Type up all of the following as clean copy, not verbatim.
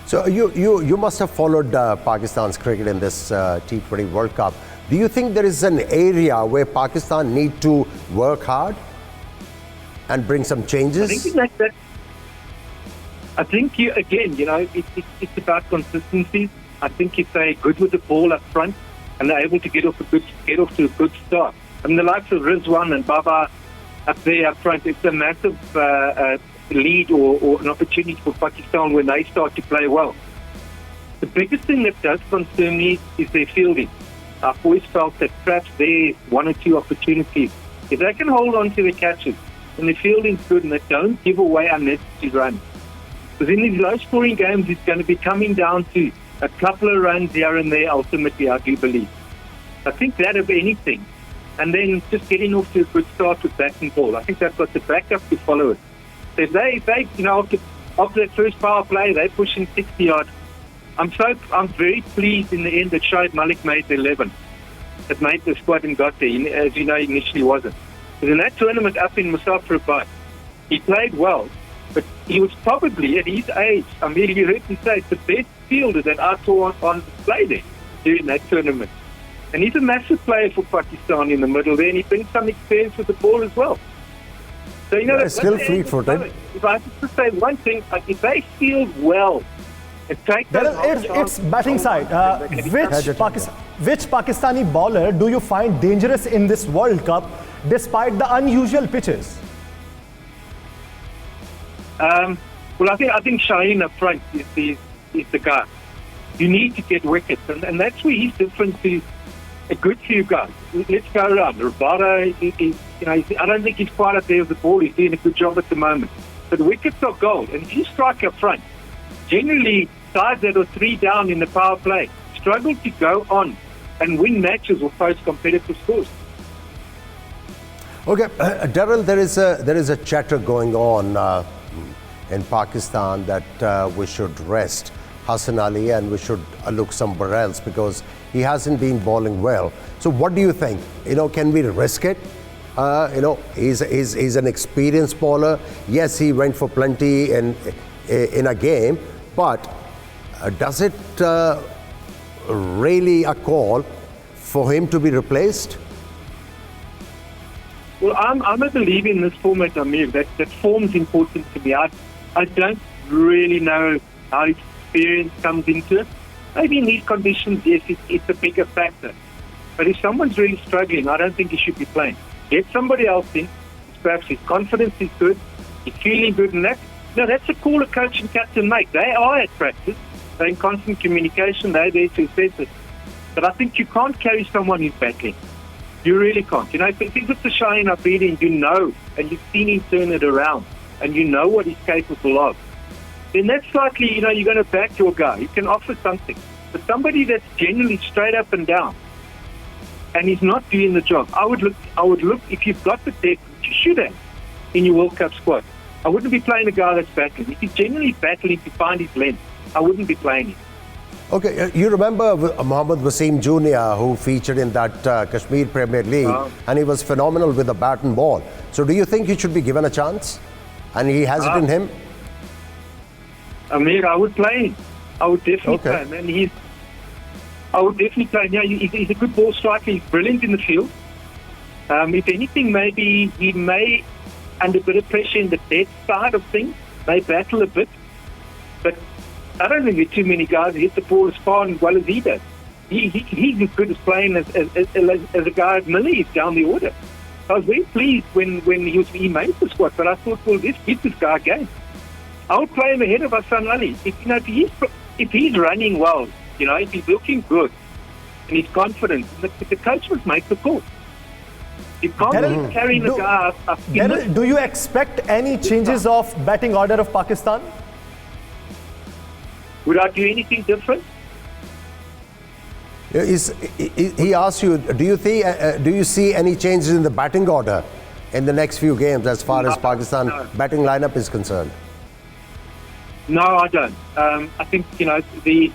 So you must have followed Pakistan's cricket in this T20 World Cup. Do you think there is an area where Pakistan need to work hard and bring some changes? I think it's about consistency. I think if they're good with the ball up front and they're able to get off to a good start. I mean, the likes of Rizwan and Baba up there up front, it's a massive lead or an opportunity for Pakistan when they start to play well. The biggest thing that does concern me is their fielding. I've always felt that perhaps there's one or two opportunities. If they can hold on to the catches and the fielding's good and they don't give away unnecessary runs. Because in these low-scoring games, it's going to be coming down to a couple of runs here and there, ultimately, I do believe. I think that, of anything. And then just getting off to a good start with batting ball. I think they've got the backup to follow it. So if they after that first power play, they're pushing 60 yards. I'm very pleased in the end that Shoaib Malik made the 11. That made the squad and got there, as you know, initially wasn't. Because in that tournament up in Musafirabad, he played well, but he was probably, at his age, I mean, you heard me say, it's the best fielder that I saw on display there during that tournament. And he's a massive player for Pakistan in the middle there, and he brings some experience with the ball as well. So, that's still fleet-footed. If I have to say one thing, if they field well, it's batting side. Which Pakistani bowler do you find dangerous in this World Cup despite the unusual pitches? Well, I think Shaheen up front is the guy. You need to get wickets, and that's where he's different to a good few guys. Let's go around. Rabada, I don't think he's quite up there with the ball. He's doing a good job at the moment. But wickets are gold, and if you strike up front, generally sides that are 3 down in the power play struggle to go on and win matches or post competitive scores. Okay, Daryll, there is a chatter going on in Pakistan that we should rest Hassan Ali and we should look somewhere else because he hasn't been bowling well. So what do you think? Can we risk it? He's an experienced bowler. Yes, he went for plenty in a game, but does it really a call for him to be replaced? Well, I'm a believer in this format, Aamir, that form's important to me. I don't really know how experience comes into it. Maybe in these conditions, yes, it's a bigger factor. But if someone's really struggling, I don't think he should be playing. Get somebody else in. Perhaps his confidence is good. He's feeling good in that. No, that's a call a coach and captain make. They are at practice. They're in constant communication. They're there to assess it. But I think you can't carry someone who's battling. You really can't. If it's a Shaheen Afridi and you know, and you've seen him turn it around, and you know what he's capable of, then that's likely, you're going to back your guy. You can offer something. But somebody that's generally straight up and down, and he's not doing the job, I would look if you've got the depth, which you should have, in your World Cup squad. I wouldn't be playing a guy that's battling. If he's genuinely battling to find his length, I wouldn't be playing him. Okay, you remember Mohammad Wasim Jr., who featured in that Kashmir Premier League, and he was phenomenal with the bat and ball. So do you think he should be given a chance? And he has it in him? Aamir, I would play him. I would definitely play him. And I would definitely play him. Yeah, he's a good ball striker. He's brilliant in the field. If anything, maybe he may, under a bit of pressure in the dead side of things, may battle a bit. But I don't think there are too many guys who hit the ball as far and as well as he does. He's as good as playing as a guy at Millie down the order. I was very pleased when he made the squad, but I thought, well, let's give this guy a game. I would play him ahead of Hassan Ali. If he's running well, if he's looking good and he's confident, the coach must make the call. You can't be carrying a guy up. Do you expect any changes of batting order of Pakistan? Would I do anything different? He asked you, do you see any changes in the batting order in the next few games as far as Pakistan batting lineup is concerned? No, I don't. I think, the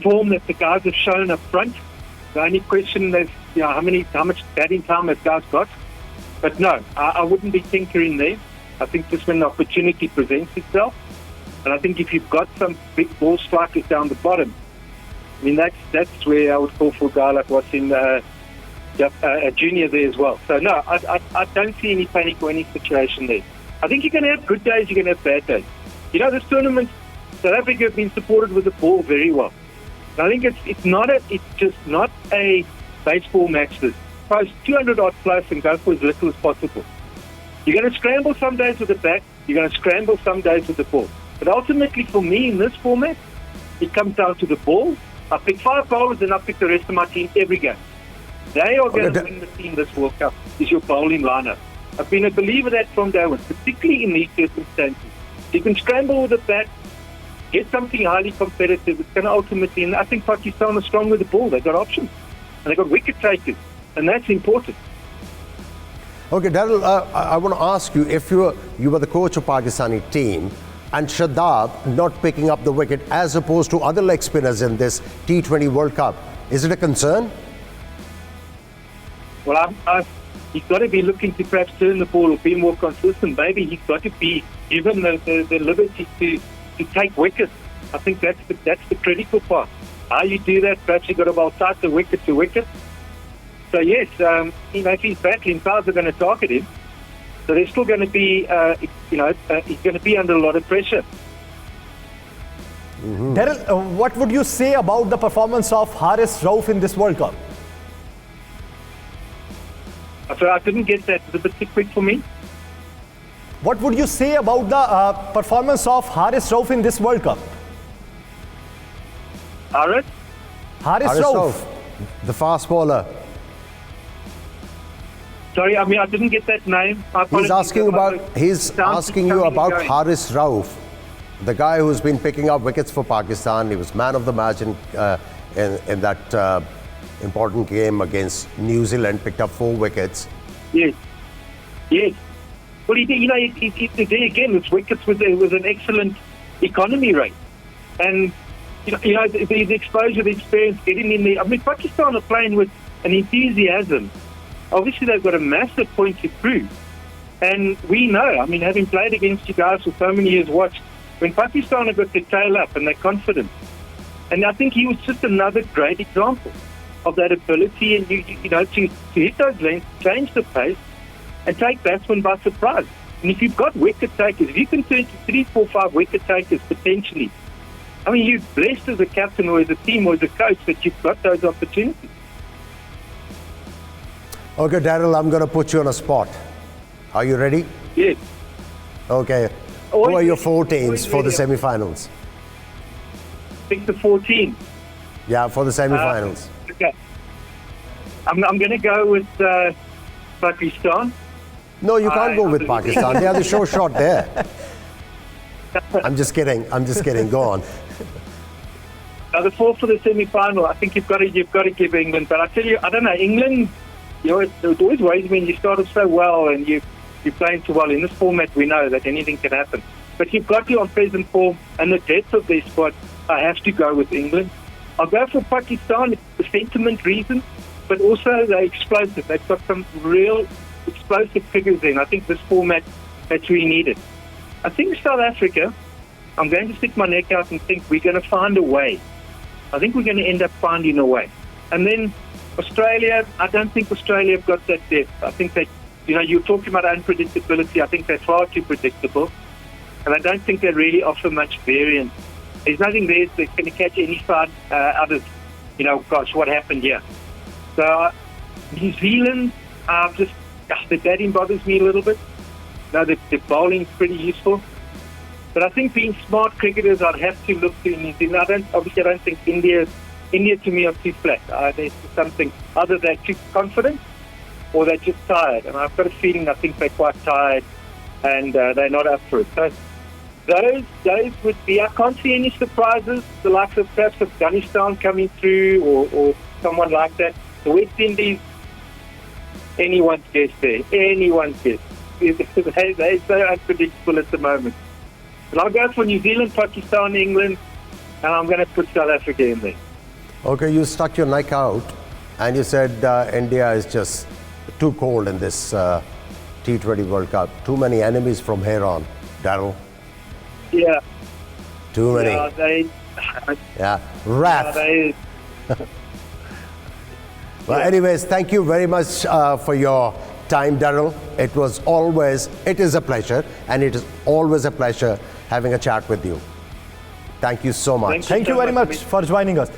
form that the guys have shown up front, the only question is, how much batting time have guys got? But no, I wouldn't be tinkering there. I think just when the opportunity presents itself. And I think if you've got some big ball strikers down the bottom, I mean, that's where I would call for a guy like Wasim, a junior there as well. So, no, I don't see any panic or any situation there. I think you're going to have good days, you're going to have bad days. You know, this tournament, South Africa have been supported with the ball very well. And I think it's just not a baseball match. This post 200 odd plus and go for as little as possible. You're going to scramble some days with the bat. You're going to scramble some days with the ball. But ultimately, for me, in this format, it comes down to the ball. I pick 5 bowlers and I pick the rest of my team every game. They are going to win the team this World Cup, is your bowling lineup. I've been a believer of that from day one, particularly in these circumstances. You can scramble with the bat, get something highly competitive. It's going to ultimately, and I think Pakistan are strong with the ball. They've got options. And they've got wicket takers. And that's important. Okay, Daryll, I want to ask you, if you were the coach of Pakistani team and Shadab not picking up the wicket as opposed to other leg spinners in this T20 World Cup, is it a concern? Well, he's got to be looking to perhaps turn the ball or be more consistent. Maybe he's got to be given the liberty to take wickets. I think that's the critical part. How you do that, perhaps you've got to outside the wicket to wicket. So yes, if he's battling, crowds are going to target him. So there's still going to be, he's going to be under a lot of pressure. Daryll, what would you say about the performance of Haris Rauf in this World Cup? So I didn't get that. It's a bit too quick for me. What would you say about the performance of Haris Rauf in this World Cup? Haris Rauf, the fast bowler. Sorry, I didn't get that name. He's asking you about Haris Rauf, the guy who's been picking up wickets for Pakistan. He was man of the match in that important game against New Zealand, picked up 4 wickets. Yes. Well, today again, his wickets was an excellent economy rate. And, the exposure, the experience, getting in there. Pakistan are playing with an enthusiasm. Obviously, they've got a massive point to prove. And we know, having played against you guys for so many years, watched, when Pakistan have got their tail up and they're confident. And I think he was just another great example of that ability and to hit those lengths, change the pace, and take batsmen by surprise. And if you've got wicket takers, if you can turn to 3, 4, 5 wicket takers potentially, you're blessed as a captain or as a team or as a coach that you've got those opportunities. Okay, Daryll, I'm going to put you on a spot. Are you ready? Yes. Okay. Who are your 4 teams for the semi-finals? Pick the 4 teams. Yeah, for the semi-finals. Okay. I'm going to go with Pakistan. No, you can't go with Pakistan. They are the sure shot there. I'm just kidding. Go on. The 4 for the semi-final. I think you've got to give England. But I tell you, I don't know. England. It always worries me when you start off so well and you're playing so well. In this format, we know that anything can happen. But you've got to, on present form and the depth of their squad, I have to go with England. I'll go for Pakistan. It's the sentiment reason, but also they're explosive. They've got some real explosive figures in. I think this format, that's really needed. I think South Africa, I'm going to stick my neck out and think we're going to find a way. I think we're going to end up finding a way. And then Australia, I don't think Australia have got that depth. I think that, you're talking about unpredictability. I think they're far too predictable. And I don't think they really offer much variance. There's nothing there that's going to catch any side others. Gosh, what happened here? So, New Zealand, the batting bothers me a little bit. The bowling's pretty useful. But I think being smart cricketers, I'd have to look to New Zealand. I don't think India to me are too flat. There's something either they're too confident or they're just tired. And I've got a feeling I think they're quite tired and they're not up for it. So those would be, I can't see any surprises, the likes of perhaps Afghanistan coming through or someone like that. The West Indies, anyone's guess there. Anyone's guess. They're so unpredictable at the moment. But I'll go for New Zealand, Pakistan, England, and I'm going to put South Africa in there. Okay, you stuck your neck out and you said India is just too cold in this T20 World Cup. Too many enemies from here on. Daryll? Yeah. Too many. Yeah, Wrath. Well, anyways, thank you very much for your time, Daryll. It is a pleasure, and it is always a pleasure having a chat with you. Thank you so much. Thank you very much for joining us.